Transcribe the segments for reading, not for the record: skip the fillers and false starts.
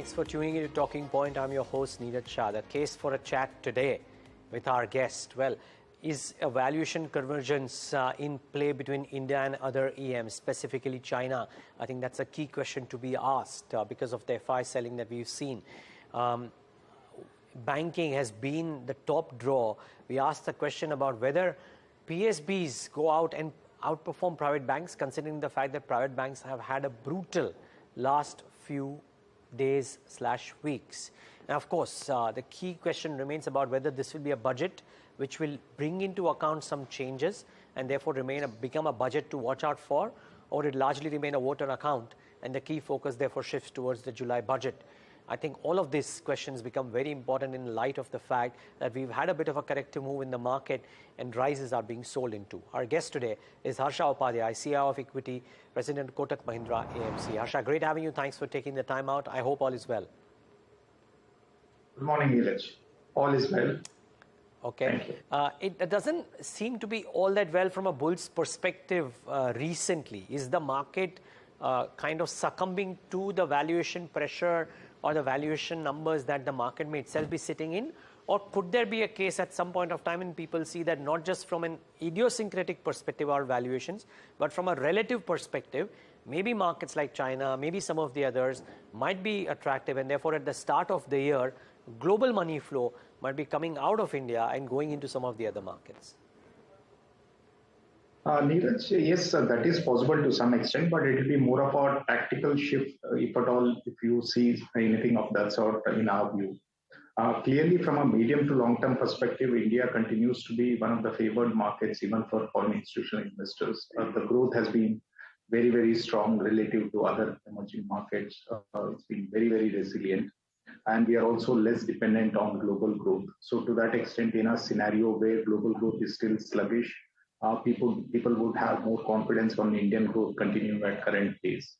Thanks for tuning in to Talking Point. I'm your host, Niraj Shah. The case for a chat today with our guest, well, is a valuation convergence in play between India and other EMs, specifically China? I think that's a key question to be asked because of the FI selling that we've seen. Banking has been the top draw. We asked the question about whether PSBs go out and outperform private banks, considering the fact that private banks have had a brutal last few days/weeks. And of course, the key question remains about whether this will be a budget which will bring into account some changes and therefore become a budget to watch out for, or it largely remain a voter account and the key focus therefore shifts towards the July budget. I think all of these questions become very important in light of the fact that we've had a bit of a corrective move in the market and rises are being sold into. Our guest today is Harsha Upadhyaya, CIO of Equity, President Kotak Mahindra AMC. Harsha, great having you. Thanks for taking the time out. I hope all is well. Good morning, Niraj. All is well. Okay. It doesn't seem to be all that well from a bull's perspective recently. Is the market kind of succumbing to the valuation pressure or the valuation numbers that the market may itself be sitting in? Or could there be a case at some point of time when people see that not just from an idiosyncratic perspective or valuations, but from a relative perspective, maybe markets like China, maybe some of the others might be attractive, and therefore at the start of the year, global money flow might be coming out of India and going into some of the other markets? Niraj, yes, that is possible to some extent, but it will be more of a tactical shift, if at all, if you see anything of that sort in our view. Clearly, from a medium to long-term perspective, India continues to be one of the favored markets, even for foreign institutional investors. The growth has been very, very strong relative to other emerging markets. It's been very, very resilient. And we are also less dependent on global growth. So to that extent, in a scenario where global growth is still sluggish, people would have more confidence on Indian growth continuing at current pace.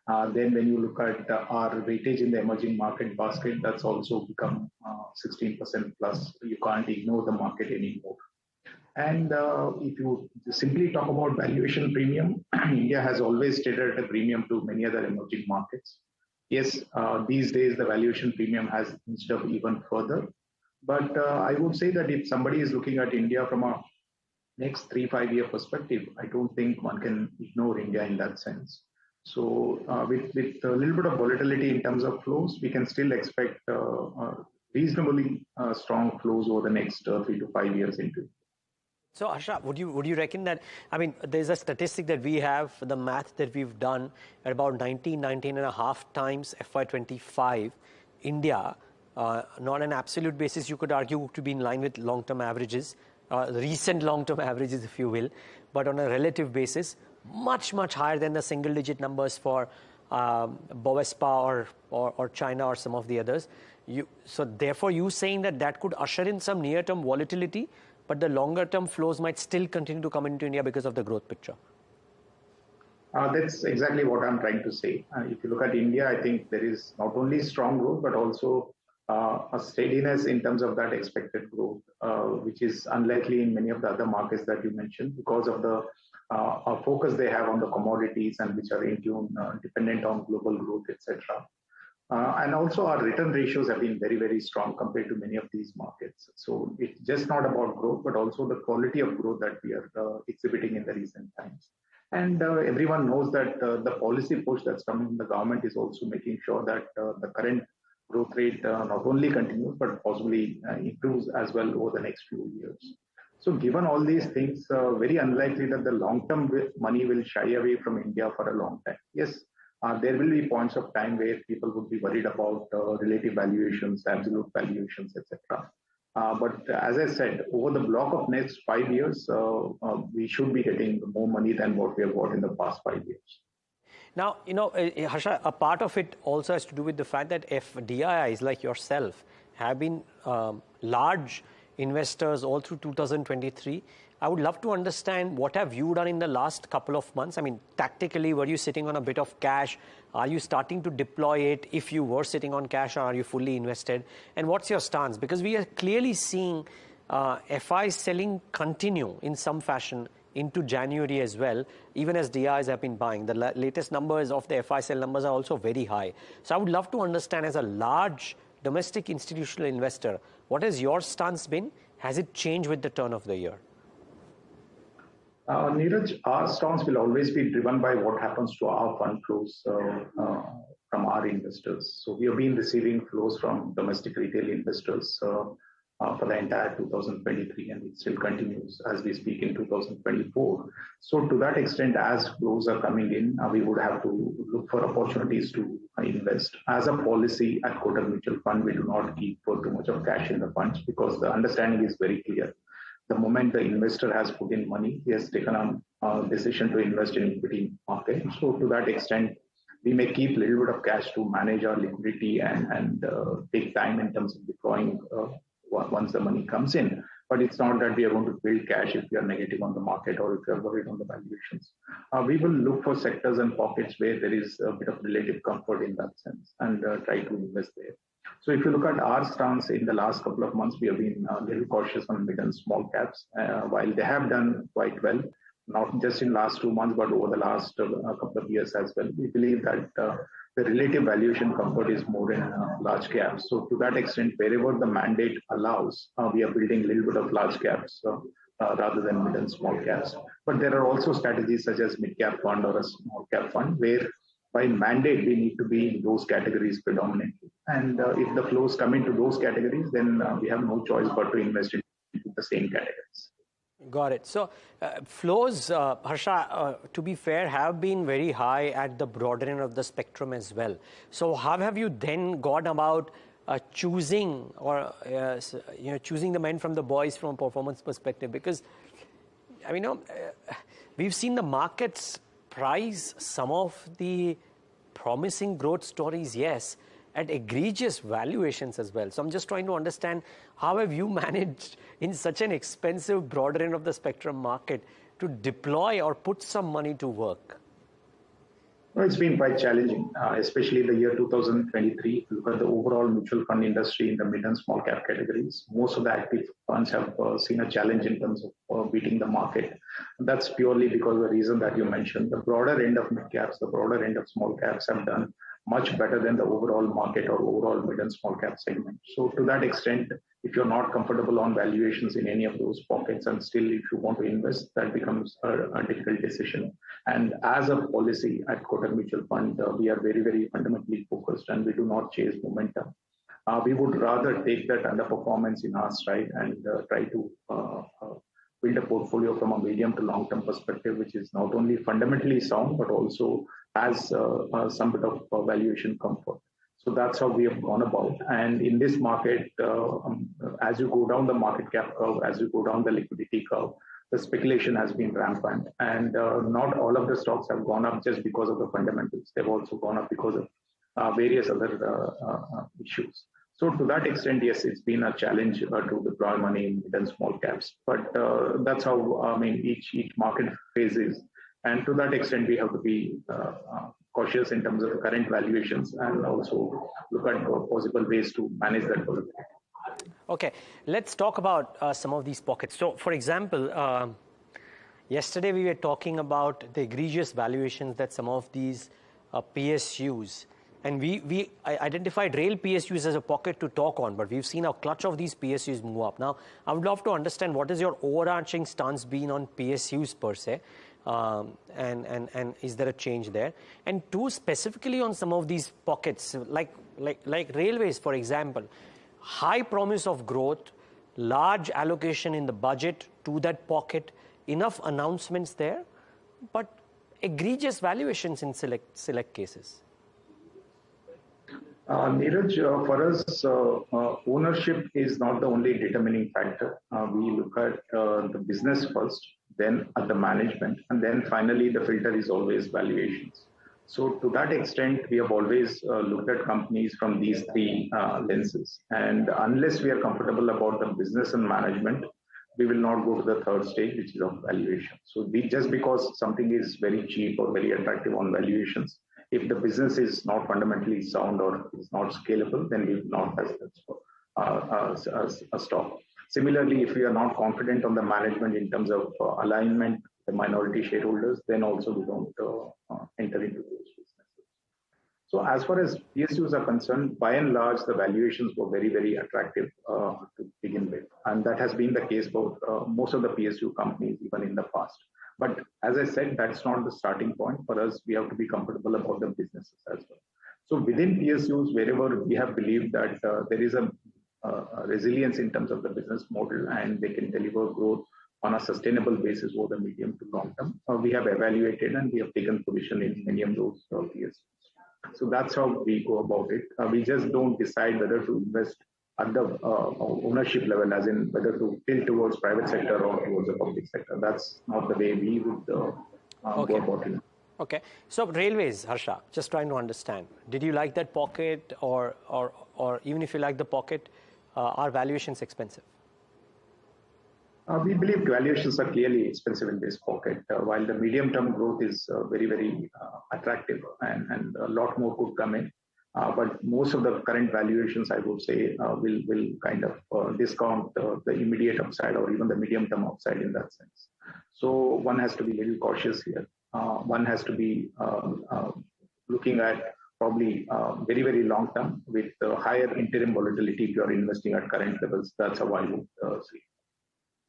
Then when you look at our weightage in the emerging market basket, that's also become 16% plus. You can't ignore the market anymore. And if you simply talk about valuation premium, India has always traded at a premium to many other emerging markets. Yes, these days the valuation premium has inched up even further. But I would say that if somebody is looking at India from a next 3-5 year perspective, I don't think one can ignore India in that sense. So with a little bit of volatility in terms of flows, we can still expect reasonably strong flows over the next 3 to 5 years into. So, Harsha, would you reckon that, I mean, there's a statistic that we have, the math that we've done at about 19 and a half times FY25, India, not an absolute basis, you could argue to be in line with long-term averages, recent long-term averages, if you will, but on a relative basis, much higher than the single-digit numbers for Bovespa or China or some of the others. So therefore, you saying that could usher in some near-term volatility, but the longer-term flows might still continue to come into India because of the growth picture. That's exactly what I'm trying to say. If you look at India, I think there is not only strong growth, but also a steadiness in terms of that expected growth, which is unlikely in many of the other markets that you mentioned because of the focus they have on the commodities and which are in tune, dependent on global growth, etc. And also our return ratios have been very, very strong compared to many of these markets. So it's just not about growth, but also the quality of growth that we are exhibiting in the recent times. And everyone knows that the policy push that's coming from the government is also making sure that the current growth rate not only continues, but possibly improves as well over the next few years. So given all these things, very unlikely that the long-term money will shy away from India for a long time. Yes, there will be points of time where people would be worried about relative valuations, absolute valuations, etc. But as I said, over the block of next 5 years, we should be getting more money than what we have got in the past 5 years. Now, Harsha, a part of it also has to do with the fact that FDIs like yourself have been large investors all through 2023. I would love to understand what have you done in the last couple of months? I mean, tactically, were you sitting on a bit of cash? Are you starting to deploy it if you were sitting on cash, or are you fully invested? And what's your stance? Because we are clearly seeing FI selling continue in some fashion into January as well, even as DIs have been buying. The latest numbers of the FI sell numbers are also very high. So I would love to understand, as a large domestic institutional investor, what has your stance been? Has it changed with the turn of the year? Niraj, our stance will always be driven by what happens to our fund flows from our investors. So we have been receiving flows from domestic retail investors for the entire 2023, and it still continues as we speak in 2024. So to that extent, as flows are coming in, we would have to look for opportunities to invest. As a policy at Kotak Mutual Fund, we do not keep for too much of cash in the funds, because the understanding is very clear. The moment the investor has put in money, he has taken a decision to invest in equity market. So to that extent, we may keep a little bit of cash to manage our liquidity and take time in terms of deploying once the money comes in. But it's not that we are going to build cash if we are negative on the market or if we are worried on the valuations. We will look for sectors and pockets where there is a bit of relative comfort in that sense, and try to invest there. So if you look at our stance in the last couple of months, we have been a little cautious on mid and small caps, while they have done quite well, not just in last 2 months, but over the last couple of years as well. We believe that the relative valuation comfort is more in large caps. So to that extent, wherever the mandate allows, we are building a little bit of large caps rather than mid and small caps. But there are also strategies such as mid cap fund or a small cap fund, where by mandate, we need to be in those categories predominantly. And if the flows come into those categories, then we have no choice but to invest in the same categories. Got it. So flows, Harsha, to be fair, have been very high at the broader end of the spectrum as well. So how have you then gone about choosing choosing the men from the boys from a performance perspective? Because we've seen the markets price some of the promising growth stories, yes, at egregious valuations as well. So I'm just trying to understand, how have you managed in such an expensive broader end of the spectrum market to deploy or put some money to work? Well, it's been quite challenging, especially the year 2023. Look at the overall mutual fund industry in the mid and small cap categories. Most of the active funds have seen a challenge in terms of beating the market. And that's purely because of the reason that you mentioned. The broader end of mid caps, the broader end of small caps have done much better than the overall market or overall mid and small cap segment. So to that extent, if you're not comfortable on valuations in any of those pockets, and still if you want to invest, that becomes a difficult decision. And as a policy at Kotak Mutual Fund, we are very, very fundamentally focused, and we do not chase momentum. We would rather take that underperformance in our stride and try to build a portfolio from a medium to long-term perspective, which is not only fundamentally sound, but also has some bit of valuation comfort. So that's how we have gone about. And in this market, as you go down the market cap curve, as you go down the liquidity curve, the speculation has been rampant. And not all of the stocks have gone up just because of the fundamentals. They've also gone up because of various other issues. So to that extent, yes, it's been a challenge to deploy money in mid and small caps. But that's how each market phases. And to that extent, we have to be cautious in terms of the current valuations, and also look at possible ways to manage that volatility. Okay, let's talk about some of these pockets. So, for example, yesterday we were talking about the egregious valuations that some of these PSUs, and we identified rail PSUs as a pocket to talk on, but we've seen a clutch of these PSUs move up. Now, I would love to understand, what is your overarching stance been on PSUs per se? And is there a change there? And two, specifically on some of these pockets, like railways, for example, high promise of growth, large allocation in the budget to that pocket, enough announcements there, but egregious valuations in select cases. Niraj, for us, ownership is not the only determining factor. We look at the business first, then at the management, and then finally the filter is always valuations. So to that extent, we have always looked at companies from these three lenses. And unless we are comfortable about the business and management, we will not go to the third stage, which is of valuation. So just because something is very cheap or very attractive on valuations, if the business is not fundamentally sound or is not scalable, then we will not as a stock. Similarly, if we are not confident on the management in terms of alignment, the minority shareholders, then also we don't enter into those businesses. So as far as PSUs are concerned, by and large, the valuations were very, very attractive to begin with. And that has been the case for most of the PSU companies, even in the past. But as I said, that's not the starting point. For us, we have to be comfortable about the businesses as well. So within PSUs, wherever we have believed that there is a resilience in terms of the business model and they can deliver growth on a sustainable basis over the medium to long term, we have evaluated and we have taken position in many of those PSUs. So that's how we go about it. We just don't decide whether to invest at the ownership level, as in whether to tilt towards private sector or towards the public sector. That's not the way we would go about it. Okay. So railways, Harsha, just trying to understand. Did you like that pocket, or even if you like the pocket, are valuations expensive? We believe valuations are clearly expensive in this pocket, while the medium-term growth is very, very attractive and a lot more could come in. But most of the current valuations, I would say, will kind of discount the immediate upside or even the medium-term upside in that sense. So one has to be a little cautious here. One has to be looking at probably very, very long term with higher interim volatility if you are investing at current levels. That's how I would see.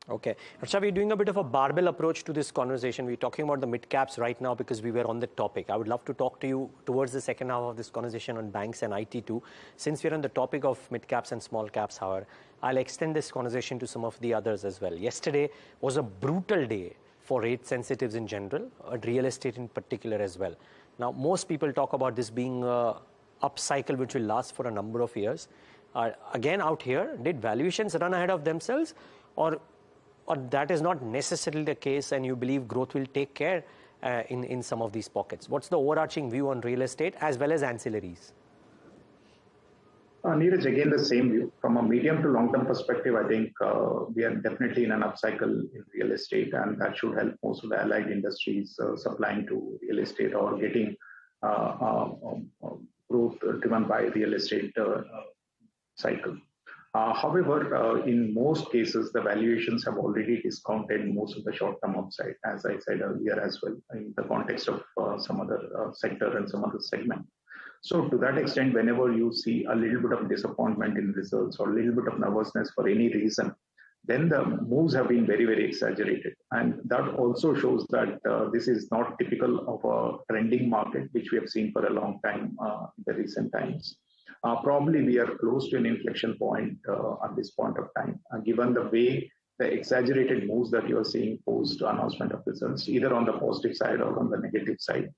Okay. Harsha, we're doing a bit of a barbell approach to this conversation. We're talking about the mid caps right now because we were on the topic. I would love to talk to you towards the second half of this conversation on banks and IT too. Since we're on the topic of mid caps and small caps, however, I'll extend this conversation to some of the others as well. Yesterday was a brutal day for rate sensitives in general, real estate in particular as well. Now, most people talk about this being a upcycle which will last for a number of years. Again, out here, did valuations run ahead of themselves, or that is not necessarily the case and you believe growth will take care in some of these pockets? What's the overarching view on real estate as well as ancillaries? Niraj, again, the same view. From a medium to long-term perspective, I think we are definitely in an upcycle in real estate, and that should help most of the allied industries supplying to real estate or getting growth driven by real estate cycle. However, in most cases, the valuations have already discounted most of the short-term upside, as I said earlier as well, in the context of some other sector and some other segment. So to that extent, whenever you see a little bit of disappointment in results or a little bit of nervousness for any reason, then the moves have been very, very exaggerated. And that also shows that this is not typical of a trending market, which we have seen for a long time in the recent times. Probably we are close to an inflection point at this point of time, given the way the exaggerated moves that you are seeing post announcement of results, either on the positive side or on the negative side.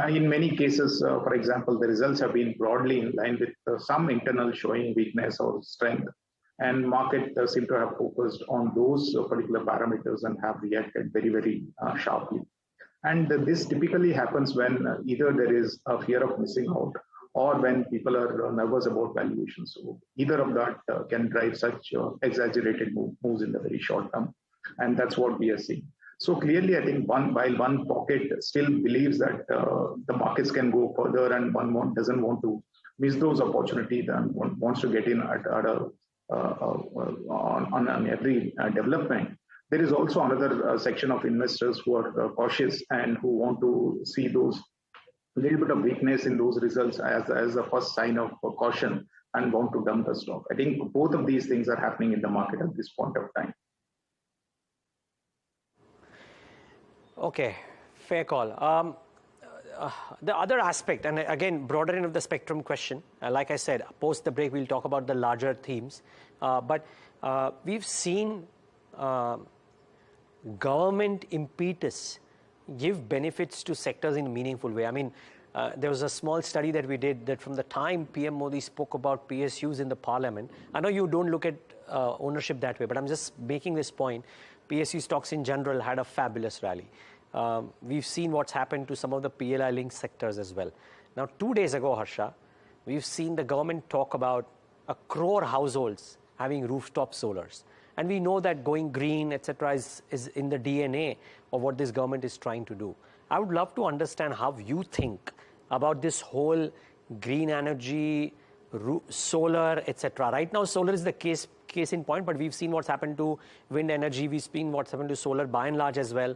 In many cases, for example, the results have been broadly in line with some internal showing weakness or strength, and market seem to have focused on those particular parameters and have reacted very, very sharply. And this typically happens when either there is a fear of missing out or when people are nervous about valuations. So either of that can drive such exaggerated moves in the very short term, and that's what we are seeing. So clearly, I think while one pocket still believes that the markets can go further and one doesn't want to miss those opportunities and wants to get in on every development, there is also another section of investors who are cautious and who want to see those little bit of weakness in those results as a first sign of caution and want to dump the stock. I think both of these things are happening in the market at this point of time. Okay, fair call. The other aspect, and again, broader end of the spectrum question, like I said, post the break, we'll talk about the larger themes. But we've seen government impetus give benefits to sectors in a meaningful way. I mean, there was a small study that we did that from the time PM Modi spoke about PSUs in the parliament. I know you don't look at ownership that way, but I'm just making this point. PSU stocks in general had a fabulous rally. We've seen what's happened to some of the PLI linked sectors as well. Now, 2 days ago, Harsha, we've seen the government talk about 1 crore households having rooftop solars. And we know that going green, etc., is in the DNA of what this government is trying to do. I would love to understand how you think about this whole green energy, solar, etc. Right now, solar is the case case in point, but we've seen what's happened to wind energy. We've seen what's happened to solar by and large as well.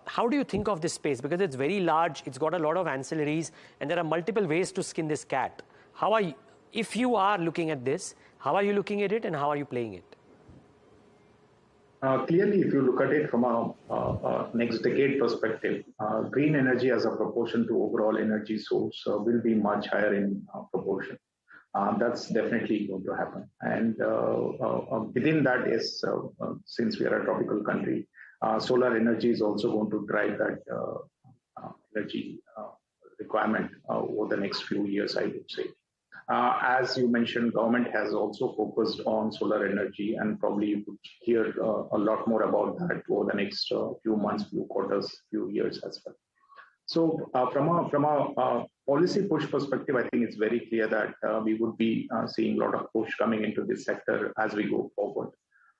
How do you think of this space? Because it's very large, it's got a lot of ancillaries, and there are multiple ways to skin this cat. How are you, if you are looking at this, how are you looking at it and how are you playing it? Clearly, if you look at it from a next decade perspective, green energy as a proportion to overall energy source will be much higher in proportion. That's definitely going to happen. And within that is, since we are a tropical country, solar energy is also going to drive that energy requirement over the next few years, I would say. As you mentioned, government has also focused on solar energy, and probably you would hear a lot more about that over the next few months, few quarters, few years as well. So from a policy push perspective, I think it's very clear that we would be seeing a lot of push coming into this sector as we go forward.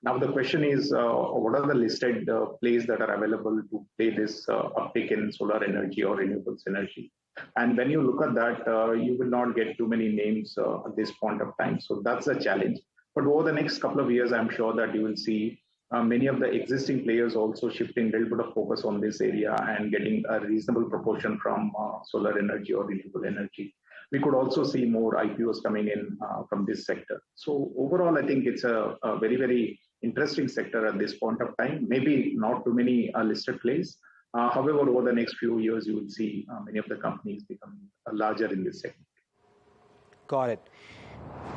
Now the question is, what are the listed plays that are available to play this uptick in solar energy or renewables energy? And when you look at that, you will not get too many names at this point of time. So that's a challenge. But over the next couple of years, I'm sure that you will see many of the existing players also shifting a little bit of focus on this area and getting a reasonable proportion from solar energy or renewable energy. We could also see more IPOs coming in from this sector. So overall, I think it's a very, very interesting sector at this point of time. Maybe not too many listed plays. However, over the next few years, you will see many of the companies becoming larger in this segment. Got it.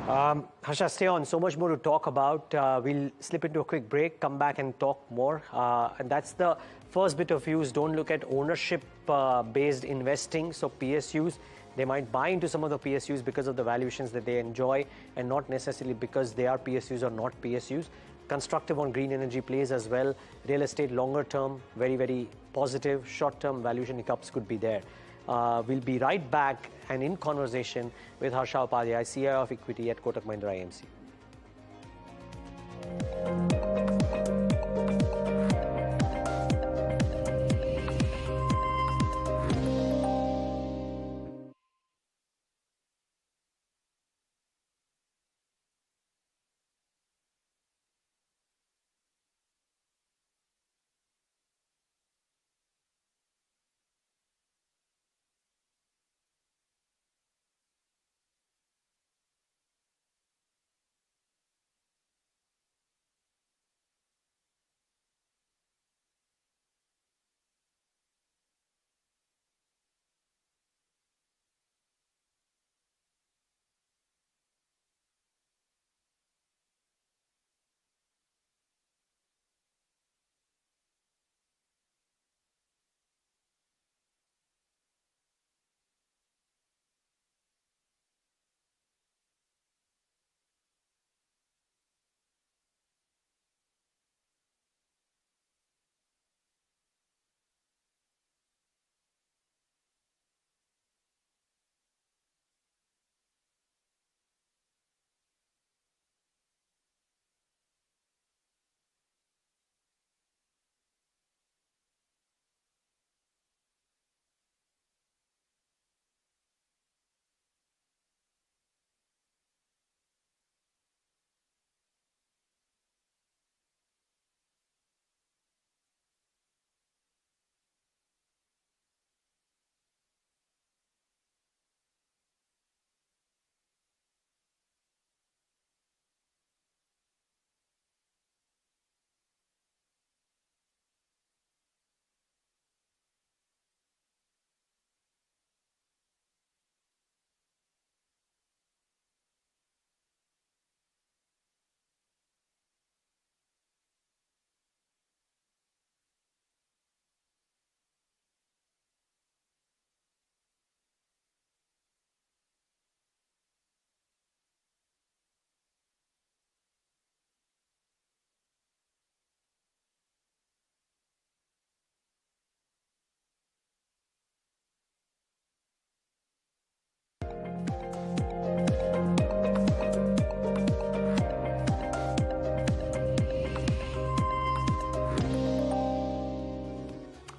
Harsha, stay on. So much more to talk about. We'll slip into a quick break, come back and talk more. And that's the first bit of views. Don't look at ownership-based investing. So PSUs, they might buy into some of the PSUs because of the valuations that they enjoy and not necessarily because they are PSUs or not PSUs. Constructive on green energy plays as well. Real estate longer term, very, very positive. Short term valuation hiccups could be there. We'll be right back and in conversation with Harsha Upadhyaya, CIO of Equity at Kotak Mahindra AMC.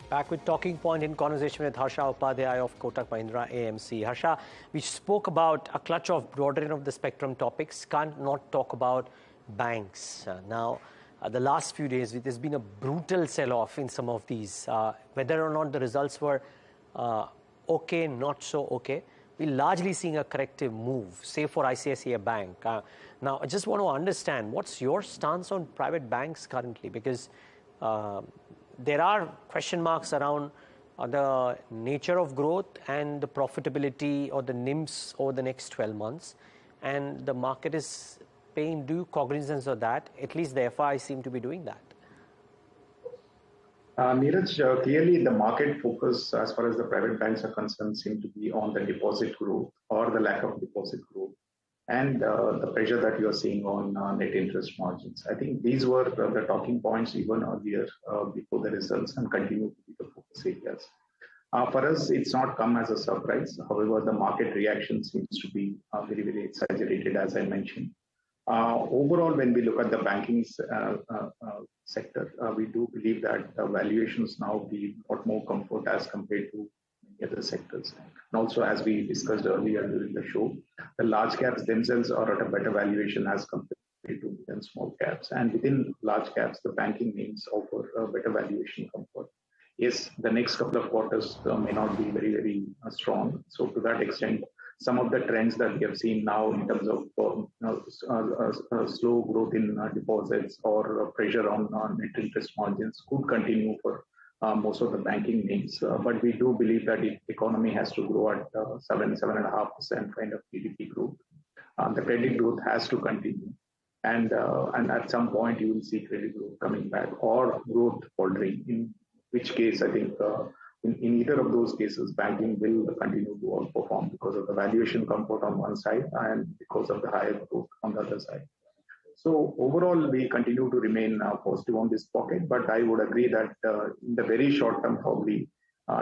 Back with Talking Point in conversation with Harsha Upadhyaya of Kotak Mahindra AMC. Harsha, we spoke about a clutch of broader end of the spectrum topics. Can't not talk about banks. The last few days, there's been a brutal sell-off in some of these. Whether or not the results were okay, not so okay, we're largely seeing a corrective move, say for ICICI Bank. Now, I just want to understand, what's your stance on private banks currently? Because there are question marks around the nature of growth and the profitability or the NIMs over the next 12 months. And the market is paying due cognizance of that. At least the FI seem to be doing that. Niraj, clearly the market focus as far as the private banks are concerned seem to be on the deposit growth or the lack of deposit growth and the pressure that you are seeing on net interest margins. I think these were the talking points even earlier before the results and continue to be the focus areas. For us, it's not come as a surprise. However, the market reaction seems to be very, very exaggerated, as I mentioned. Overall, when we look at the banking sector, we do believe that valuations now give a lot more comfort as compared to many other sectors. And also, as we discussed earlier during the show, the large caps themselves are at a better valuation as compared to mid and small caps. And within large caps, the banking names offer a better valuation comfort. Yes, the next couple of quarters may not be very, very strong. So to that extent, some of the trends that we have seen now in terms of slow growth in deposits or pressure on net interest margins could continue for most of the banking names. But we do believe that the economy has to grow at 7.5% kind of GDP growth. The credit growth has to continue. And at some point, you will see credit growth coming back or growth faltering, in which case, I think in either of those cases, banking will continue to outperform because of the valuation comfort on one side and because of the higher growth on the other side. So overall, we continue to remain positive on this pocket, but I would agree that in the very short term, probably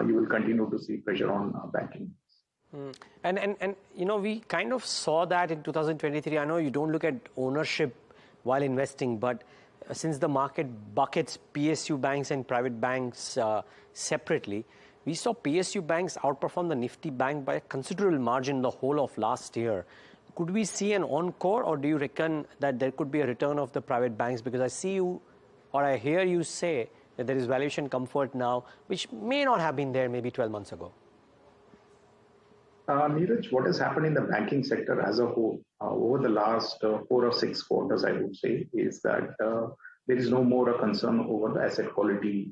you will continue to see pressure on banking. And you know, we kind of saw that in 2023. I know you don't look at ownership while investing, but since the market buckets PSU banks and private banks separately, we saw PSU banks outperform the Nifty bank by a considerable margin the whole of last year. Could we see an encore, or do you reckon that there could be a return of the private banks? Because I see you, or I hear you say that there is valuation comfort now, which may not have been there maybe 12 months ago. Niraj, what has happened in the banking sector as a whole over the last 4 or 6 quarters, I would say, is that there is no more a concern over the asset quality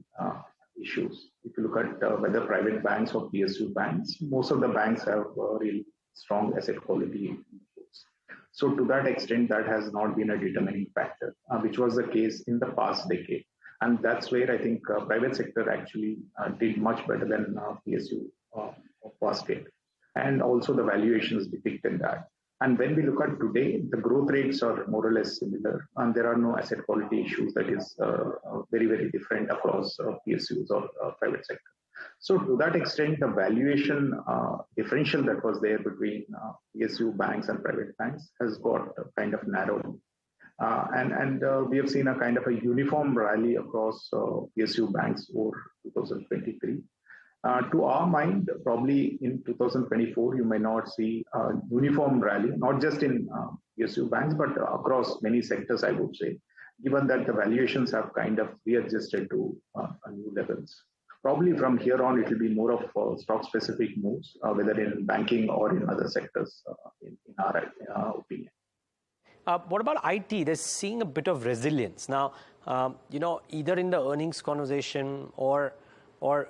issues. If you look at whether private banks or PSU banks, most of the banks have really strong asset quality inputs. So to that extent, that has not been a determining factor, which was the case in the past decade. And that's where I think private sector actually did much better than PSU past decade. And also the valuations depicted that. And when we look at today, the growth rates are more or less similar, and there are no asset quality issues that is very, very different across PSUs or private sector. So to that extent, the valuation differential that was there between PSU banks and private banks has got kind of narrowed. And we have seen a kind of a uniform rally across PSU banks over 2023. To our mind, probably in 2024, you may not see a uniform rally, not just in PSU banks, but across many sectors, I would say, given that the valuations have kind of readjusted to new levels. Probably from here on, it will be more of stock-specific moves, whether in banking or in other sectors, in our opinion. What about IT? They're seeing a bit of resilience. Now, you know, either in the earnings conversation or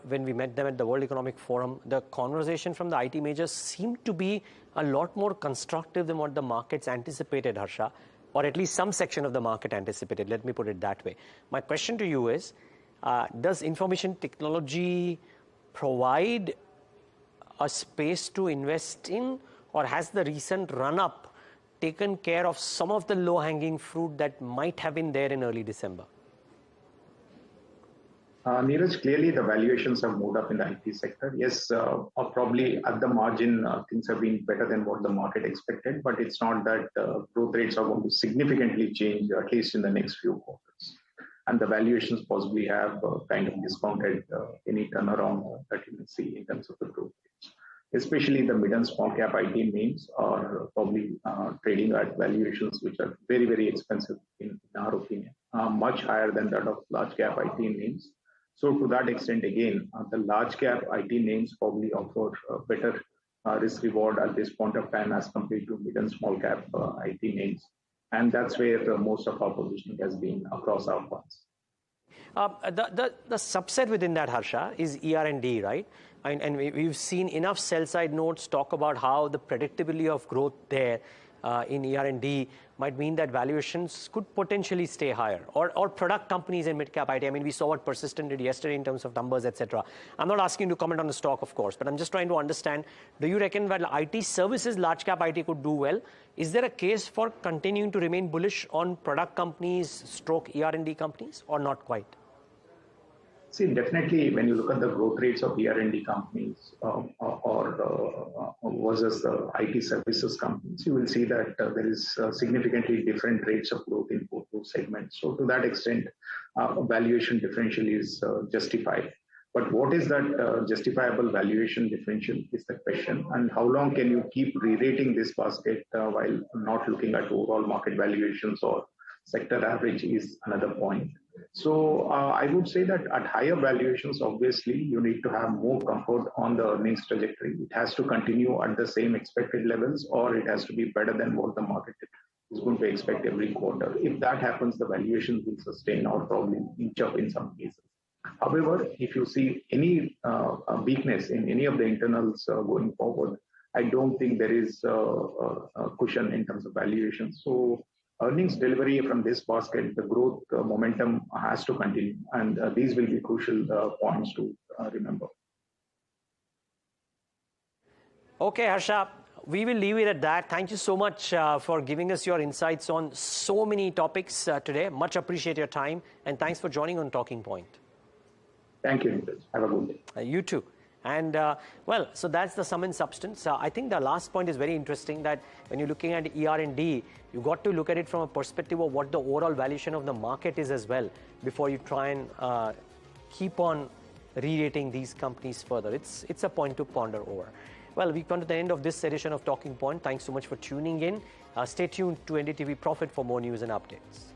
when we met them at the World Economic Forum, the conversation from the IT majors seemed to be a lot more constructive than what the markets anticipated, Harsha, or at least some section of the market anticipated. Let me put it that way. My question to you is, does information technology provide a space to invest in, or has the recent run-up taken care of some of the low-hanging fruit that might have been there in early December? Niraj, clearly the valuations have moved up in the IT sector. Yes, probably at the margin, things have been better than what the market expected, but it's not that growth rates are going to significantly change, at least in the next few quarters. And the valuations possibly have kind of discounted any turnaround that you may see in terms of the growth rates. especially the mid and small cap IT names are probably trading at valuations which are very, very expensive in our opinion, much higher than that of large cap IT names. So to that extent, again, the large cap IT names probably offer better risk reward at this point of time as compared to mid and small cap IT names. And that's where most of our positioning has been across our funds. The subset within that, Harsha, is ER&D, right? And we've seen enough sell-side notes talk about how the predictability of growth there in ER&D might mean that valuations could potentially stay higher, or product companies in mid-cap IT. I mean, we saw what Persistent did yesterday in terms of numbers, etc. I'm not asking you to comment on the stock, of course, but I'm just trying to understand, do you reckon that IT services, large-cap IT could do well? Is there a case for continuing to remain bullish on product companies, stroke ER&D companies, or not quite? See, definitely, when you look at the growth rates of ER&D companies versus the IT services companies, you will see that there is significantly different rates of growth in both those segments. So to that extent, valuation differential is justified. But what is that justifiable valuation differential is the question. And how long can you keep re-rating this basket while not looking at overall market valuations or sector average is another point. So I would say that at higher valuations, obviously, you need to have more comfort on the earnings trajectory. It has to continue at the same expected levels, or it has to be better than what the market is going to expect every quarter. If that happens, the valuations will sustain or probably inch up in some cases. However, if you see any weakness in any of the internals going forward, I don't think there is a cushion in terms of valuation. So earnings delivery from this basket, the growth momentum has to continue, and these will be crucial points to remember. Okay, Harsha, we will leave it at that. Thank you so much for giving us your insights on so many topics today. Much appreciate your time, and thanks for joining on Talking Point. Thank you, Niraj. Have a good day. You too. And well, so that's the sum and substance. I think the last point is very interesting, that when you're looking at ER&D, you got to look at it from a perspective of what the overall valuation of the market is as well before you try and keep on re-rating these companies further. It's a point to ponder over. Well, we've come to the end of this edition of Talking Point. Thanks so much for tuning in. Stay tuned to NDTV Profit for more news and updates.